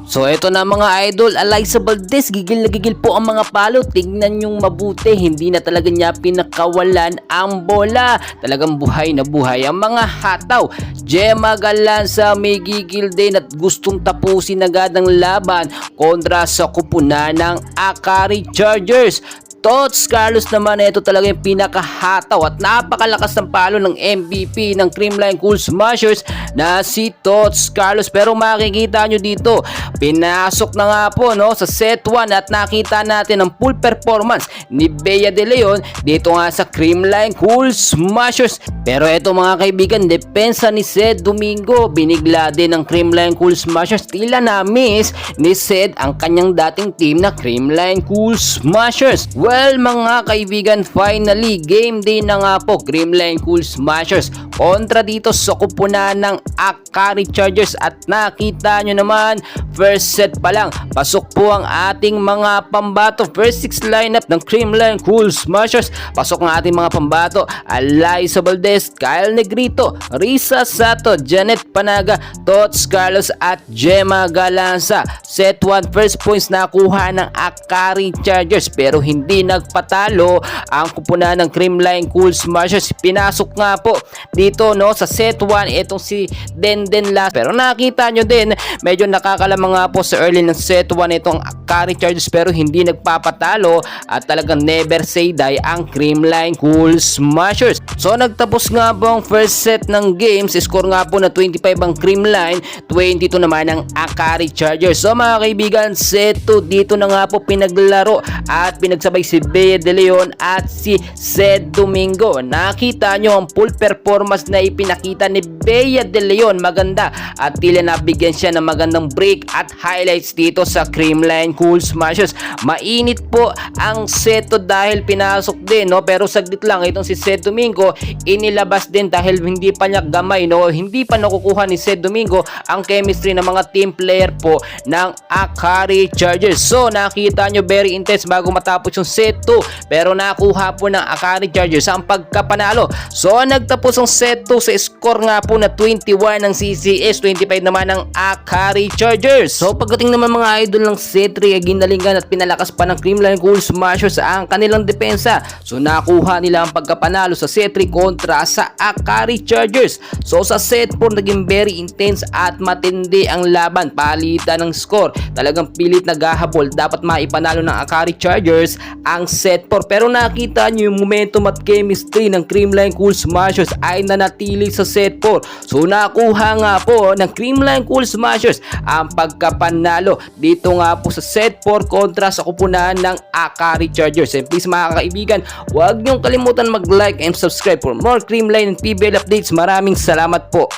So eto na mga idol, Alyssa Valdez, gigil na gigil po ang mga palo. Tignan yung mabuti, hindi na talaga niya pinakawalan ang bola. Talagang buhay na buhay ang mga hataw. Gemma Galanza may gigil din at gustong tapusin agad ang laban kontra sa kupunan ng Akari Chargers. Tots Carlos naman, ito talaga yung pinakahataw at napakalakas ng palo ng MVP ng Creamline Cool Smashers na si Tots Carlos. Pero makikita nyo dito, pinasok na nga po sa set 1 at nakita natin ang full performance ni Bea De Leon dito nga sa Creamline Cool Smashers. Pero ito mga kaibigan, depensa ni Sed Domingo, binigla din ng Creamline Cool Smashers. Tila na-miss ni Sed ang kanyang dating team na Creamline Cool Smashers. Well mga kaibigan, finally game day na nga po Creamline Cool Smashers kontra dito sa kupunan ng Akari Chargers. At nakita nyo naman, first set pa lang pasok po ang ating mga pambato. First 6 lineup ng Creamline Cool Smashers, pasok ang ating mga pambato: Alyssa Valdez, Kyle Negrito, Risa Sato, Janet Panaga, Tots Carlos at Gemma Galanza. Set 1 first points nakuha ng Akari Chargers pero hindi nagpatalo ang kupunan ng Creamline Cool Smashers. Pinasok nga po dito sa set 1 itong si Denden last, pero nakita nyo din medyo nakakalamang nga po sa early ng set 1 itong Akari Chargers pero hindi nagpapatalo at talagang never say die ang Creamline Cool Smashers. So nagtapos nga po ang first set ng games, score nga po na 25 ang Creamline, 22 naman ang Akari Chargers. So mga kaibigan, set 2 dito na nga po pinaglaro at pinagsabay si Bea De Leon at si Sed Domingo. Nakita nyo ang full performance na ipinakita ni Bea De Leon, maganda at tila nabigyan siya ng magandang break at highlights dito sa Creamline Cool Smashers. Mainit po ang set 2 dahil pinasok din pero saglit lang itong si Sed Domingo inilabas din dahil hindi pa niya gamay hindi pa nakukuha ni Sed Domingo ang chemistry ng mga team player po ng Akari Chargers. So nakita nyo very intense bago matapos yung set 2 pero nakuha po ng Akari Chargers ang pagkapanalo. So nagtapos ang set 2 sa score nga po na 21 ng CCS, 25 naman ng Akari Chargers. So pagdating naman mga idol ng set 3, ginalingan at pinalakas pa ng Creamline Cool Smashers ang kanilang depensa. So nakuha nila ang pagkapanalo sa set 3 kontra sa Akari Chargers. So sa set 4 naging very intense at matindi ang laban, palitan ng score. Talagang pilit naghahabol, dapat maipanalo ng Akari Chargers ang set 4 pero nakita nyo yung momentum at chemistry ng Creamline Cool Smashers ay nanatili sa set 4. So nakuha nga po ng Creamline Cool Smashers ang pagkapanalo dito nga po sa set 4 kontra sa kupunan ng Akari Chargers. And please mga kaibigan, huwag nyong kalimutan mag-like and subscribe for more Creamline and PBL updates. Maraming salamat po.